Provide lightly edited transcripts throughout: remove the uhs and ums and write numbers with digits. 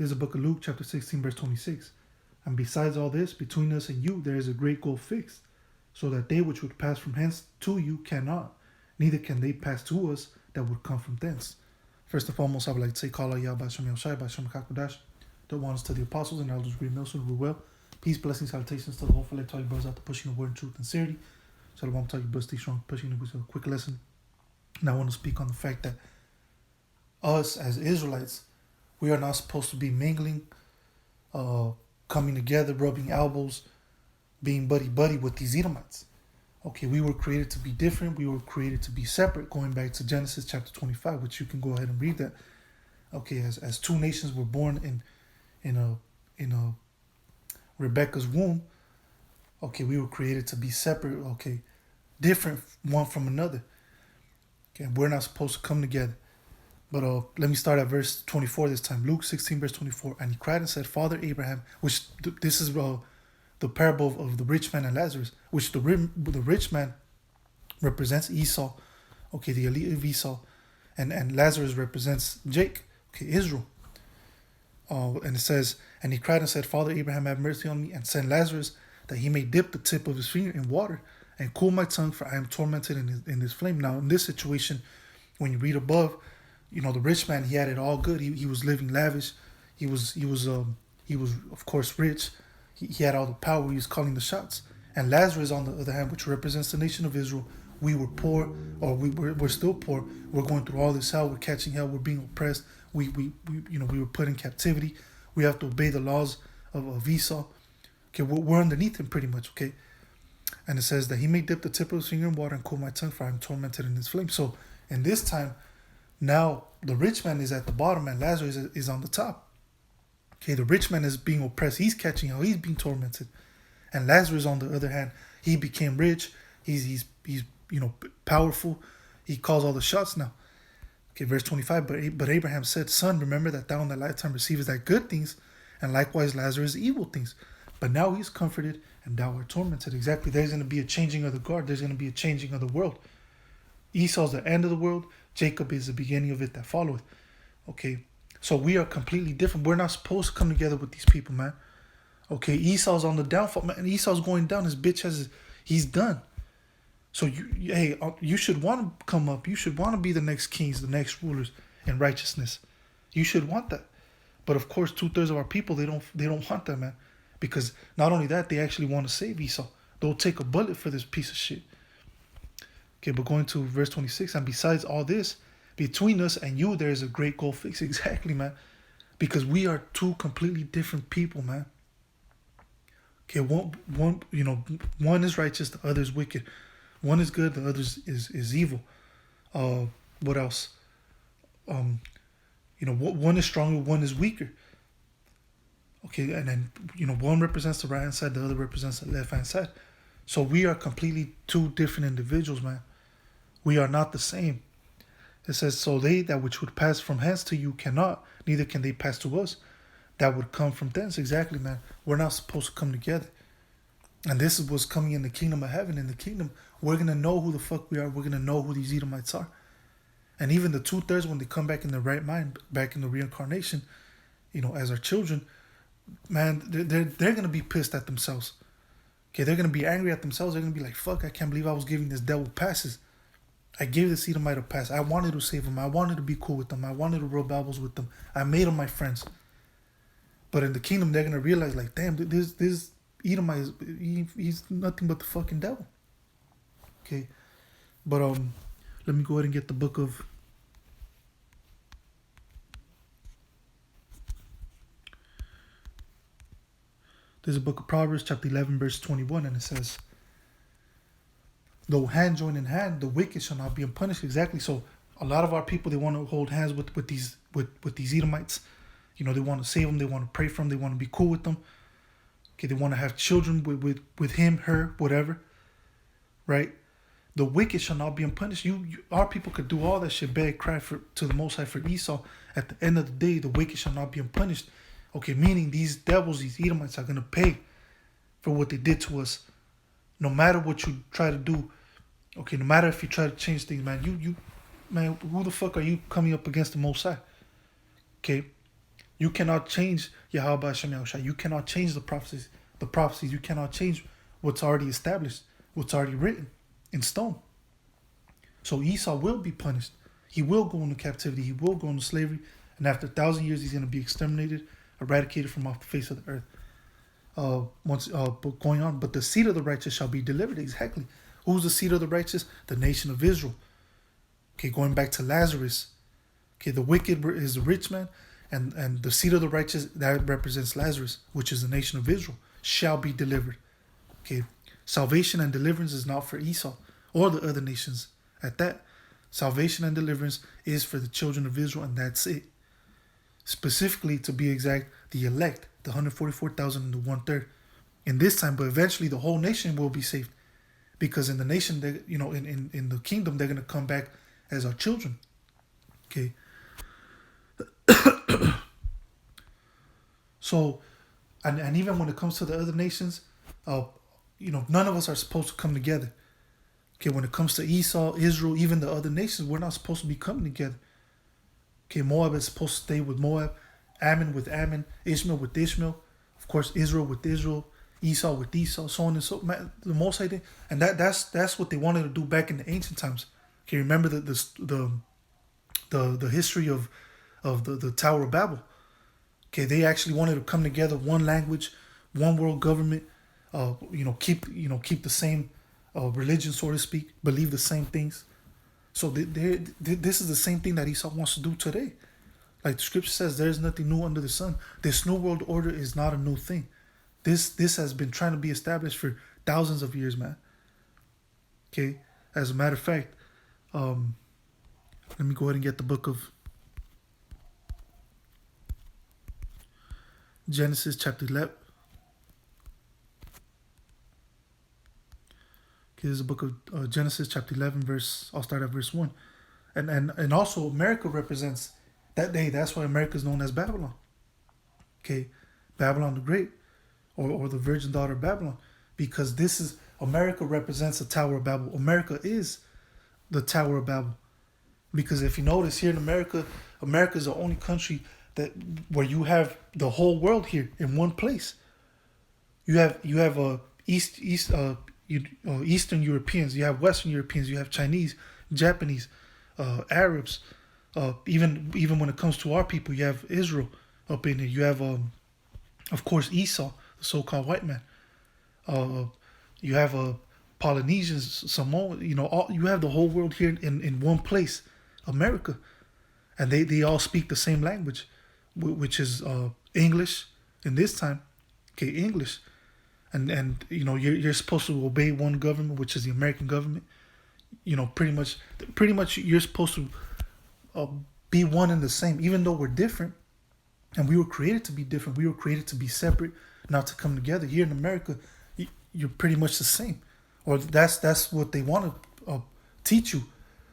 There's a book of Luke, chapter 16, verse 26. And besides all this, between us and you, there is a great gulf fixed, so that they which would pass from hence to you cannot, neither can they pass to us that would come from thence. First and foremost, I would like to say, Kala Yah Bashem Yoshai, Bashem Kakodash, the ones to the apostles and elders, great Nelson, Ruel. Peace, blessings, salutations to the whole fellowship, all you brothers out there pushing the word in truth and sincerity. Shalom, tell you brothers, stay strong, pushing the quick lesson. And I want to speak on the fact that us as Israelites, we are not supposed to be mingling, coming together, rubbing elbows, being buddy-buddy with these Edomites. Okay, we were created to be different. We were created to be separate, going back to Genesis chapter 25, which you can go ahead and read that. Okay, as two nations were born in a Rebecca's womb, okay, we were created to be separate, okay, different one from another. Okay, we're not supposed to come together. But let me start at verse 24 this time. Luke 16, verse 24. And he cried and said, Father Abraham, which this is the parable of the rich man and Lazarus, which the rich man represents Esau, okay, the elite of Esau, and Lazarus represents Jake, okay, Israel. And it says, and he cried and said, Father Abraham, have mercy on me, and send Lazarus that he may dip the tip of his finger in water and cool my tongue, for I am tormented in this flame. Now, in this situation, when you read above, you know, the rich man, he had it all good. He was living lavish. He was of course rich. He had all the power. He was calling the shots. And Lazarus, on the other hand, which represents the nation of Israel, we were poor, or we're still poor. We're going through all this hell. We're catching hell. We're being oppressed. We were put in captivity. We have to obey the laws of Esau. Okay, we're underneath him pretty much. Okay, and it says that he may dip the tip of his finger in water and cool my tongue, for I am tormented in this flame. So in this time, now the rich man is at the bottom and Lazarus is on the top. Okay, the rich man is being oppressed. He's catching hell. He's being tormented. And Lazarus, on the other hand, he became rich. He's powerful. He calls all the shots now. Okay, verse 25. But Abraham said, Son, remember that thou in thy lifetime receivest thy good things, and likewise Lazarus evil things. But now he's comforted, and thou art tormented. Exactly. There's going to be a changing of the guard. There's going to be a changing of the world. Esau's the end of the world. Jacob is the beginning of it that followeth. Okay, so we are completely different. We're not supposed to come together with these people, man. Okay, Esau's on the downfall, man. Esau's going down. His bitch he's done. So you should want to come up. You should want to be the next kings, the next rulers in righteousness. You should want that. But of course, 2/3 of our people, they don't want that, man. Because not only that, they actually want to save Esau. They'll take a bullet for this piece of shit. Okay, but going to verse 26, and besides all this, between us and you, there is a great gulf fixed. Exactly, man. Because we are two completely different people, man. Okay, one is righteous, the other is wicked. One is good, the other is evil. What else? One is stronger, one is weaker. Okay, and then, one represents the right hand side, the other represents the left hand side. So we are completely two different individuals, man. We are not the same. It says, so they that which would pass from hence to you cannot, neither can they pass to us that would come from thence. Exactly, man. We're not supposed to come together. And this is what's coming in the kingdom of heaven. In the kingdom, we're going to know who the fuck we are. We're going to know who these Edomites are. And even the 2/3, when they come back in their right mind, back in the reincarnation, as our children, man, they're going to be pissed at themselves. Okay, they're going to be angry at themselves. They're going to be like, fuck, I can't believe I was giving this devil passes. I gave this Edomite a pass. I wanted to save him. I wanted to be cool with them. I wanted to rub elbows with them. I made them my friends. But in the kingdom, they're going to realize, like, damn, this Edomite, he's nothing but the fucking devil. Okay, but let me go ahead and get the book of... There's a book of Proverbs, chapter 11, verse 21, and it says, though hand join in hand, the wicked shall not be unpunished. Exactly. So a lot of our people, they want to hold hands with these Edomites. They want to save them. They want to pray for them. They want to be cool with them. Okay, they want to have children with him, her, whatever. Right? The wicked shall not be unpunished. Our people could do all that shit, beg, cry to the Most High for Esau. At the end of the day, the wicked shall not be unpunished. Okay, meaning these devils, these Edomites are going to pay for what they did to us. No matter what you try to do. Okay, no matter if you try to change things, man, man, who the fuck are you coming up against the Most High? Okay, You cannot change Yahweh Hashem Yahushua. You cannot change the prophecies. The prophecies. You cannot change what's already established, what's already written in stone. So Esau will be punished. He will go into captivity. He will go into slavery. And after 1,000 years, he's going to be exterminated, eradicated from off the face of the earth. But going on, but the seed of the righteous shall be delivered. Exactly. Who's the seed of the righteous? The nation of Israel. Okay, going back to Lazarus. Okay, the wicked is the rich man, and the seed of the righteous, that represents Lazarus, which is the nation of Israel, shall be delivered. Okay, salvation and deliverance is not for Esau or the other nations. At that, salvation and deliverance is for the children of Israel, and that's it. Specifically, to be exact, the elect, the 144,000 and the 1/3 in this time, but eventually the whole nation will be saved, because in the nation, they, in the kingdom, they're going to come back as our children. Okay. So, and even when it comes to the other nations, none of us are supposed to come together. Okay, when it comes to Esau, Israel, even the other nations, we're not supposed to be coming together. Okay, Moab is supposed to stay with Moab, Ammon with Ammon, Ishmael with Ishmael, of course Israel with Israel, Esau with Esau, so on and so on. The Most High did, and that's what they wanted to do back in the ancient times. Okay, remember the history of the Tower of Babel. Okay, they actually wanted to come together, one language, one world government. Keep the same religion, so to speak, believe the same things. So this is the same thing that Esau wants to do today. Like the scripture says, there is nothing new under the sun. This new world order is not a new thing. This has been trying to be established for thousands of years, man. Okay, as a matter of fact, let me go ahead and get the book of Genesis chapter 11. Okay, this is the book of Genesis chapter 11 I'll start at verse 1. And also America represents that day. That's why America is known as Babylon. Okay, Babylon the Great, or the virgin daughter of Babylon, because America represents the Tower of Babel. America is the Tower of Babel. Because if you notice here in America, America is the only country where you have the whole world here in one place. You have Eastern Europeans, you have Western Europeans, you have Chinese, Japanese, Arabs. Even when it comes to our people, you have Israel up in there. You have, of course, Esau, the so-called white man. You have Polynesians, Samoan. You have the whole world here in one place, America, and they all speak the same language, which is English in this time. Okay, English, and you're supposed to obey one government, which is the American government. Pretty much you're supposed to be one and the same, even though we're different, and we were created to be different. We were created to be separate, not to come together. Here in America, you're pretty much the same, or that's what they want to teach you,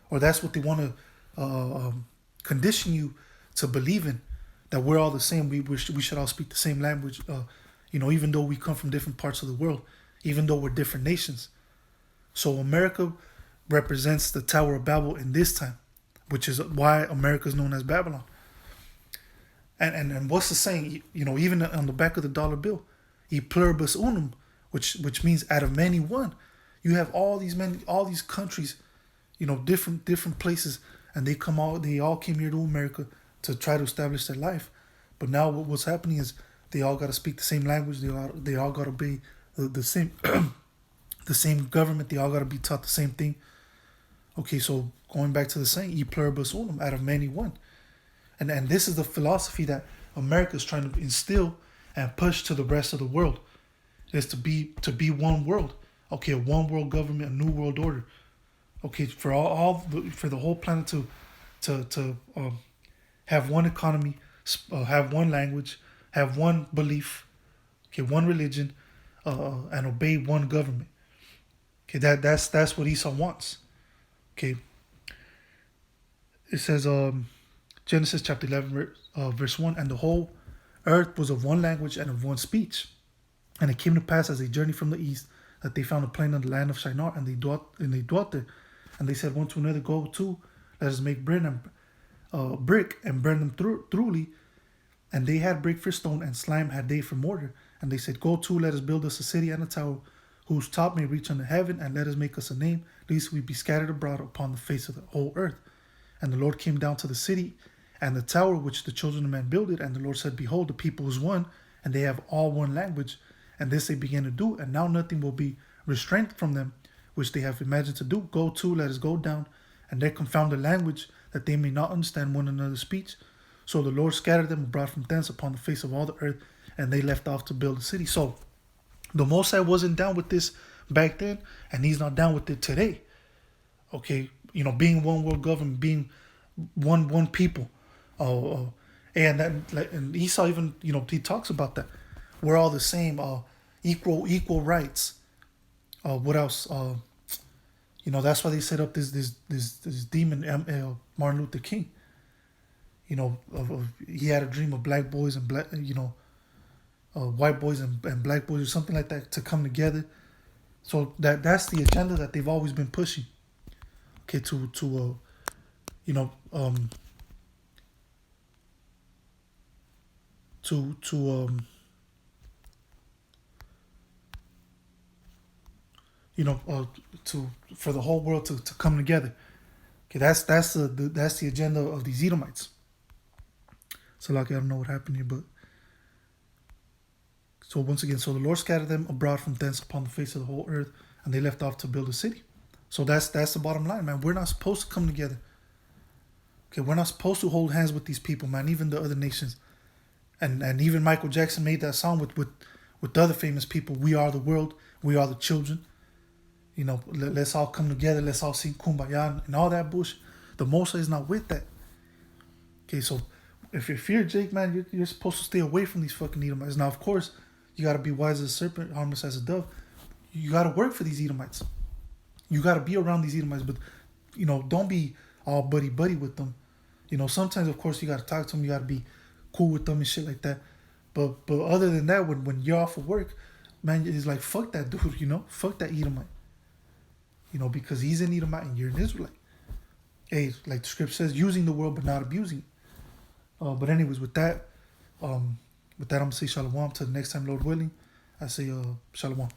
or that's what they want to condition you to believe in, that we're all the same. We should all speak the same language. Even though we come from different parts of the world, even though we're different nations. So America represents the Tower of Babel in this time, which is why America is known as Babylon. And what's the saying? Even on the back of the dollar bill, "E pluribus unum," which means out of many one. You have all these countries, different places, and they all came here to America to try to establish their life. But now what's happening is they all got to speak the same language. They all got to obey the same the same government. They all got to be taught the same thing. Okay, so going back to the saying, "E pluribus unum," out of many one. And this is the philosophy that America is trying to instill and push to the rest of the world, is to be one world. Okay, a one world government, a new world order. Okay, for for the whole planet to have one economy, have one language, have one belief, okay, one religion, and obey one government. Okay, that's what Esau wants. Okay, it says Genesis chapter 11 verse 1, "And the whole earth was of one language and of one speech. And it came to pass as they journeyed from the east that they found a plain in the land of Shinar, and they dwelt there. And they said one to another, Go to, let us make brick and burn them thoroughly, And they had brick for stone, and slime had they for mortar. And they said, Go to, let us build us a city and a tower, whose top may reach unto heaven, and let us make us a name, lest we be scattered abroad upon the face of the whole earth. And the Lord came down to the city and the tower which the children of men builded. And the Lord said, Behold, the people is one, and they have all one language. And this they began to do, and now nothing will be restrained from them, which they have imagined to do. Go to, let us go down, and there confound the language, that they may not understand one another's speech. So the Lord scattered them abroad from thence upon the face of all the earth, and they left off to build a city. So the Most High wasn't down with this back then, and he's not down with it today. Okay, being one world government, being one people. And that, and Esau even, he talks about that. We're all the same, equal rights. What else? That's why they set up this demon, Martin Luther King. He had a dream of black boys and white boys and black boys or something like that to come together. So that's the agenda that they've always been pushing. Okay, to for the whole world to come together. Okay, that's the agenda of these Edomites. So like I don't know what happened here, but so once again, so the Lord scattered them abroad from thence upon the face of the whole earth, and they left off to build a city. So that's the bottom line, man. We're not supposed to come together. Okay, we're not supposed to hold hands with these people, man. Even the other nations, and even Michael Jackson made that song with other famous people. We are the world. We are the children. Let's all come together. Let's all sing Kumbaya and all that bullshit. The Most High is not with that. Okay, so if you're Jake, man, you're supposed to stay away from these fucking Edomites. Now, of course, you got to be wise as a serpent, harmless as a dove. You got to work for these Edomites. You got to be around these Edomites, but, don't be all buddy-buddy with them. Sometimes, of course, you got to talk to them. You got to be cool with them and shit like that. But other than that, when you're off of work, man, it's like, fuck that dude, Fuck that Edomite. Because he's an Edomite and you're an Israelite. Hey, like the script says, using the world but not abusing it. But anyways, with that, I'm going to say shalom. Till the next time, Lord willing, I say shalom.